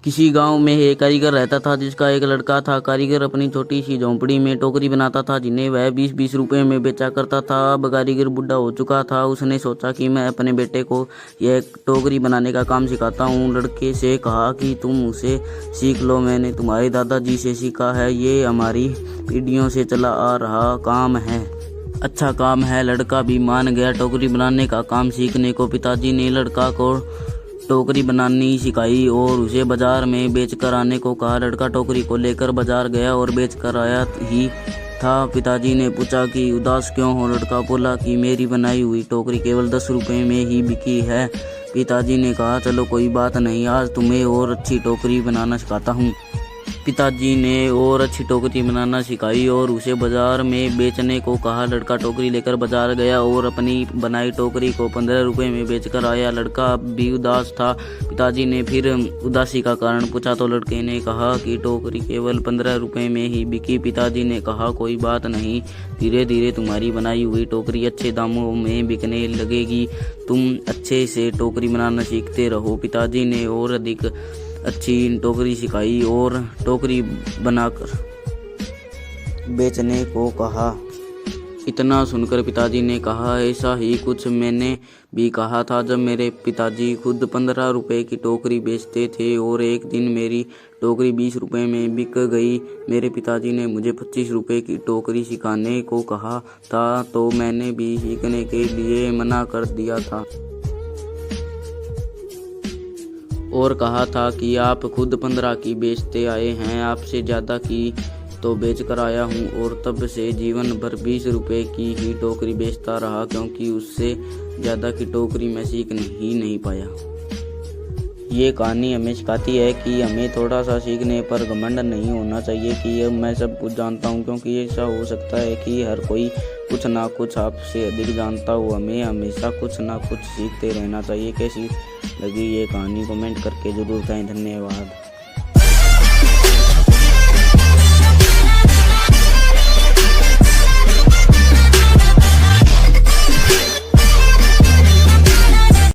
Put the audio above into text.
किसी गांव में एक कारीगर रहता था जिसका एक लड़का था। कारीगर अपनी छोटी सी झोंपड़ी में टोकरी बनाता था जिन्हें वह 20-20 रुपए में बेचा करता था। अब कारीगर बूढ़ा हो चुका था। उसने सोचा कि मैं अपने बेटे को यह टोकरी बनाने का काम सिखाता हूँ। लड़के से कहा कि तुम उसे सीख लो, मैंने तुम्हारे दादाजी से सीखा है, ये हमारी पीढ़ियों से चला आ रहा काम है, अच्छा काम है। लड़का भी मान गया। टोकरी बनाने का काम सीखने को पिताजी ने लड़का को टोकरी बनानी सिखाई और उसे बाजार में बेचकर आने को कहा। लड़का टोकरी को लेकर बाजार गया और बेचकर आया ही था। पिताजी ने पूछा कि उदास क्यों हो? लड़का बोला कि मेरी बनाई हुई टोकरी केवल 10 रुपए में ही बिकी है। पिताजी ने कहा, चलो कोई बात नहीं, आज तुम्हें और अच्छी टोकरी बनाना सिखाता हूँ। पिताजी ने और अच्छी टोकरी बनाना सिखाई और उसे बाजार में बेचने को कहा। लड़का टोकरी लेकर बाजार गया और अपनी बनाई टोकरी को 15 रुपए में बेचकर आया। लड़का भी उदास था। पिताजी ने फिर उदासी का कारण पूछा तो लड़के ने कहा कि टोकरी केवल 15 रुपए में ही बिकी। पिताजी ने कहा, कोई बात नहीं, धीरे धीरे तुम्हारी बनाई हुई टोकरी अच्छे दामों में बिकने लगेगी, तुम अच्छे से टोकरी बनाना सीखते रहो। पिताजी ने और अधिक अच्छी टोकरी सिखाई और टोकरी बनाकर बेचने को कहा। इतना सुनकर पिताजी ने कहा, ऐसा ही कुछ मैंने भी कहा था जब मेरे पिताजी खुद 15 रुपए की टोकरी बेचते थे और एक दिन मेरी टोकरी 20 रुपए में बिक गई। मेरे पिताजी ने मुझे 25 रुपए की टोकरी सिखाने को कहा था तो मैंने भी सीखने के लिए मना कर दिया था और कहा था कि आप खुद 15 की बेचते आए हैं, आपसे ज़्यादा की तो बेच कर आया हूँ। और तब से जीवन भर 20 रुपए की ही टोकरी बेचता रहा, क्योंकि उससे ज़्यादा की टोकरी मैं सीख ही नहीं पाया। ये कहानी हमें सिखाती है कि हमें थोड़ा सा सीखने पर घमंड नहीं होना चाहिए कि अब मैं सब कुछ जानता हूँ, क्योंकि ऐसा हो सकता है कि हर कोई कुछ ना कुछ आपसे अधिक जानता हो। हमें हमेशा कुछ ना कुछ सीखते रहना चाहिए। कैसी लगी ये कहानी कमेंट करके ज़रूर बताएं। धन्यवाद।